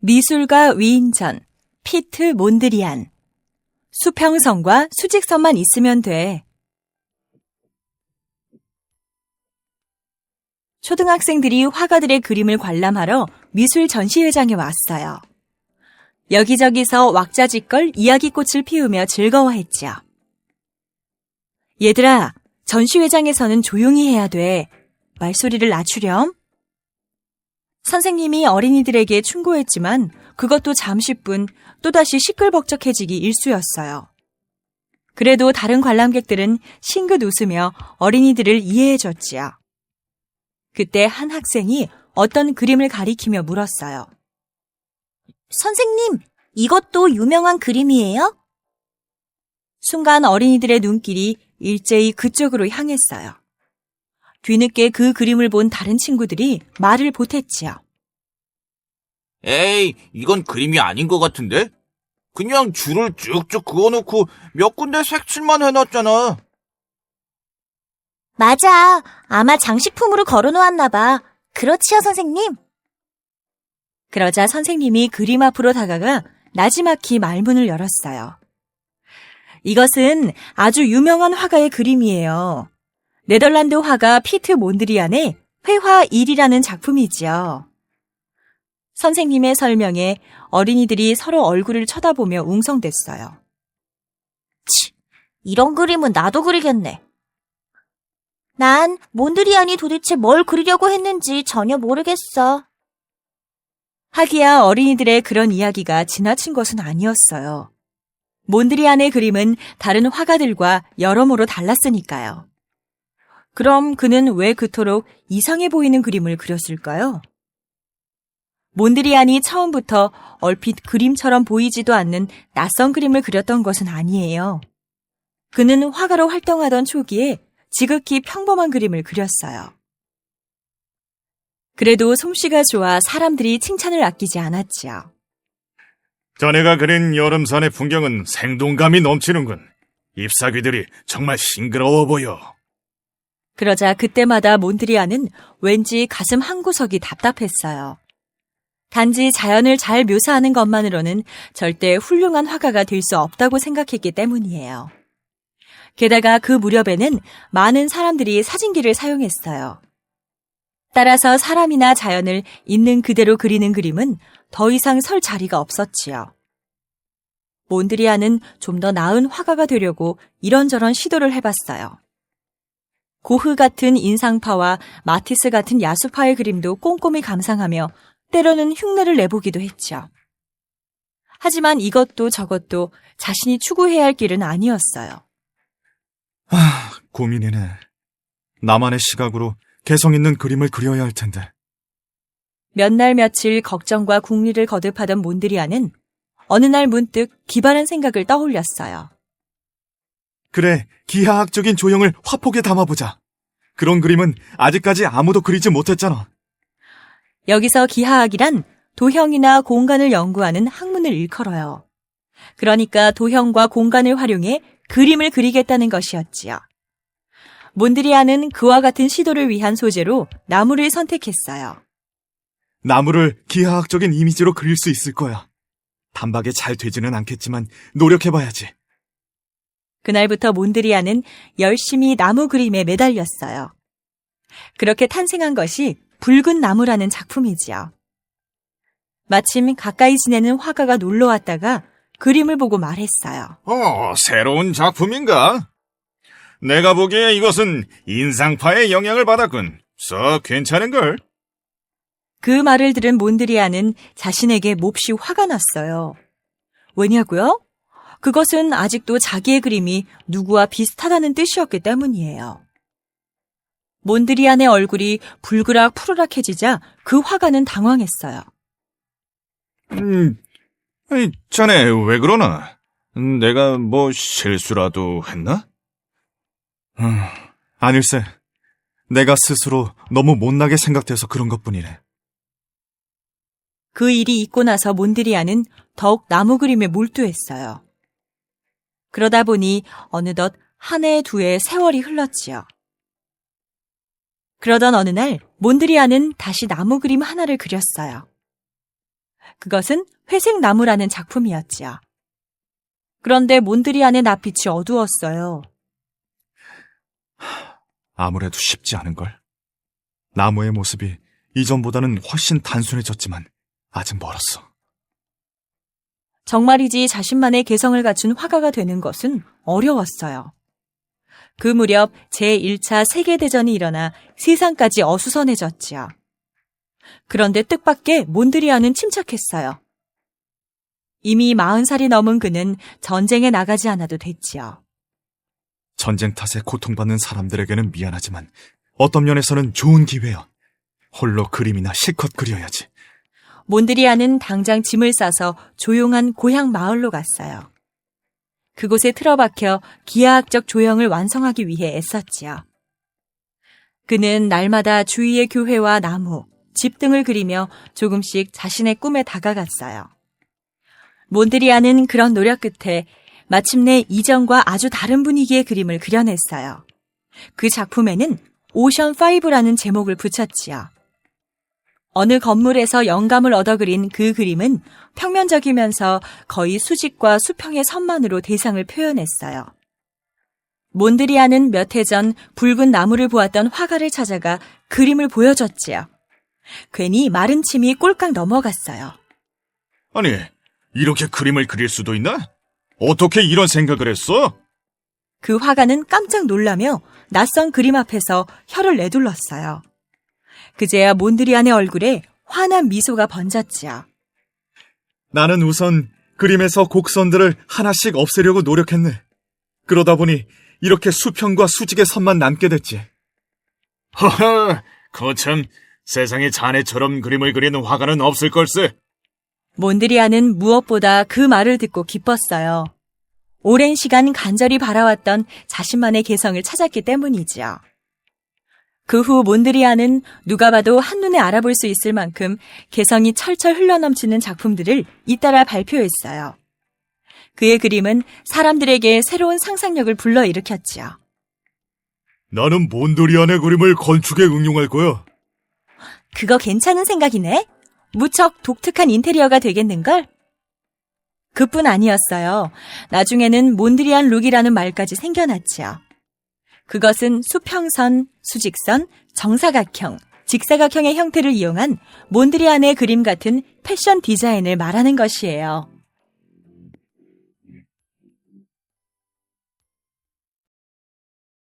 미술가 위인전, 피트 몬드리안. 수평선과 수직선만 있으면 돼. 초등학생들이 화가들의 그림을 관람하러 미술 전시회장에 왔어요. 여기저기서 왁자지껄 이야기꽃을 피우며 즐거워했죠. 얘들아, 전시회장에서는 조용히 해야 돼. 말소리를 낮추렴. 선생님이 어린이들에게 충고했지만 그것도 잠시뿐 또다시 시끌벅적해지기 일쑤였어요. 그래도 다른 관람객들은 싱긋 웃으며 어린이들을 이해해줬지요. 그때 한 학생이 어떤 그림을 가리키며 물었어요. 선생님, 이것도 유명한 그림이에요? 순간 어린이들의 눈길이 일제히 그쪽으로 향했어요. 뒤늦게 그 그림을 본 다른 친구들이 말을 보탰지요. 에이, 이건 그림이 아닌 것 같은데? 그냥 줄을 쭉쭉 그어놓고 몇 군데 색칠만 해놨잖아. 맞아. 아마 장식품으로 걸어놓았나 봐. 그렇지요, 선생님? 그러자 선생님이 그림 앞으로 다가가 나지막히 말문을 열었어요. 이것은 아주 유명한 화가의 그림이에요. 네덜란드 화가 피트 몬드리안의 회화 1이라는 작품이지요. 선생님의 설명에 어린이들이 서로 얼굴을 쳐다보며 웅성댔어요. 치, 이런 그림은 나도 그리겠네. 난 몬드리안이 도대체 뭘 그리려고 했는지 전혀 모르겠어. 하기야 어린이들의 그런 이야기가 지나친 것은 아니었어요. 몬드리안의 그림은 다른 화가들과 여러모로 달랐으니까요. 그럼 그는 왜 그토록 이상해 보이는 그림을 그렸을까요? 몬드리안이 처음부터 얼핏 그림처럼 보이지도 않는 낯선 그림을 그렸던 것은 아니에요. 그는 화가로 활동하던 초기에 지극히 평범한 그림을 그렸어요. 그래도 솜씨가 좋아 사람들이 칭찬을 아끼지 않았지요. 자네가 그린 여름산의 풍경은 생동감이 넘치는군. 잎사귀들이 정말 싱그러워 보여. 그러자 그때마다 몬드리안은 왠지 가슴 한구석이 답답했어요. 단지 자연을 잘 묘사하는 것만으로는 절대 훌륭한 화가가 될 수 없다고 생각했기 때문이에요. 게다가 그 무렵에는 많은 사람들이 사진기를 사용했어요. 따라서 사람이나 자연을 있는 그대로 그리는 그림은 더 이상 설 자리가 없었지요. 몬드리안은 좀 더 나은 화가가 되려고 이런저런 시도를 해봤어요. 고흐 같은 인상파와 마티스 같은 야수파의 그림도 꼼꼼히 감상하며 때로는 흉내를 내보기도 했죠. 하지만 이것도 저것도 자신이 추구해야 할 길은 아니었어요. 고민이네. 나만의 시각으로 개성 있는 그림을 그려야 할 텐데. 몇 날 며칠 걱정과 궁리를 거듭하던 몬드리안은 어느 날 문득 기발한 생각을 떠올렸어요. 그래, 기하학적인 조형을 화폭에 담아보자. 그런 그림은 아직까지 아무도 그리지 못했잖아. 여기서 기하학이란 도형이나 공간을 연구하는 학문을 일컬어요. 그러니까 도형과 공간을 활용해 그림을 그리겠다는 것이었지요. 몬드리안은 그와 같은 시도를 위한 소재로 나무를 선택했어요. 나무를 기하학적인 이미지로 그릴 수 있을 거야. 단박에 잘 되지는 않겠지만 노력해봐야지. 그날부터 몬드리안은 열심히 나무 그림에 매달렸어요. 그렇게 탄생한 것이 붉은 나무라는 작품이지요. 마침 가까이 지내는 화가가 놀러 왔다가 그림을 보고 말했어요. 새로운 작품인가? 내가 보기에 이것은 인상파의 영향을 받았군. 썩 괜찮은걸? 그 말을 들은 몬드리안은 자신에게 몹시 화가 났어요. 왜냐고요? 그것은 아직도 자기의 그림이 누구와 비슷하다는 뜻이었기 때문이에요. 몬드리안의 얼굴이 불그락 푸르락해지자 그 화가는 당황했어요. 자네 왜 그러나? 내가 뭐 실수라도 했나? 아닐세. 내가 스스로 너무 못나게 생각돼서 그런 것뿐이네. 그 일이 있고 나서 몬드리안은 더욱 나무 그림에 몰두했어요. 그러다 보니 어느덧 한 해, 두 해 세월이 흘렀지요. 그러던 어느 날 몬드리안은 다시 나무 그림 하나를 그렸어요. 그것은 회색 나무라는 작품이었지요. 그런데 몬드리안의 낯빛이 어두웠어요. 아무래도 쉽지 않은걸. 나무의 모습이 이전보다는 훨씬 단순해졌지만 아직 멀었어. 정말이지 자신만의 개성을 갖춘 화가가 되는 것은 어려웠어요. 그 무렵 제1차 세계대전이 일어나 세상까지 어수선해졌지요. 그런데 뜻밖의 몬드리안은 침착했어요. 이미 40살이 넘은 그는 전쟁에 나가지 않아도 됐지요. 전쟁 탓에 고통받는 사람들에게는 미안하지만 어떤 면에서는 좋은 기회야. 홀로 그림이나 실컷 그려야지. 몬드리안은 당장 짐을 싸서 조용한 고향 마을로 갔어요. 그곳에 틀어박혀 기하학적 조형을 완성하기 위해 애썼지요. 그는 날마다 주위의 교회와 나무, 집 등을 그리며 조금씩 자신의 꿈에 다가갔어요. 몬드리안은 그런 노력 끝에 마침내 이전과 아주 다른 분위기의 그림을 그려냈어요. 그 작품에는 오션5라는 제목을 붙였지요. 어느 건물에서 영감을 얻어 그린 그 그림은 평면적이면서 거의 수직과 수평의 선만으로 대상을 표현했어요. 몬드리안은 몇 해 전 붉은 나무를 보았던 화가를 찾아가 그림을 보여줬지요. 괜히 마른 침이 꼴깍 넘어갔어요. 아니, 이렇게 그림을 그릴 수도 있나? 어떻게 이런 생각을 했어? 그 화가는 깜짝 놀라며 낯선 그림 앞에서 혀를 내둘렀어요. 그제야 몬드리안의 얼굴에 환한 미소가 번졌지요. 나는 우선 그림에서 곡선들을 하나씩 없애려고 노력했네. 그러다 보니 이렇게 수평과 수직의 선만 남게 됐지. 허허, 거참 세상에 자네처럼 그림을 그리는 화가는 없을 걸세. 몬드리안은 무엇보다 그 말을 듣고 기뻤어요. 오랜 시간 간절히 바라왔던 자신만의 개성을 찾았기 때문이지요. 그 후 몬드리안은 누가 봐도 한눈에 알아볼 수 있을 만큼 개성이 철철 흘러넘치는 작품들을 잇따라 발표했어요. 그의 그림은 사람들에게 새로운 상상력을 불러일으켰지요. 나는 몬드리안의 그림을 건축에 응용할 거야. 그거 괜찮은 생각이네. 무척 독특한 인테리어가 되겠는걸? 그뿐 아니었어요. 나중에는 몬드리안 룩이라는 말까지 생겨났지요. 그것은 수평선, 수직선, 정사각형, 직사각형의 형태를 이용한 몬드리안의 그림 같은 패션 디자인을 말하는 것이에요.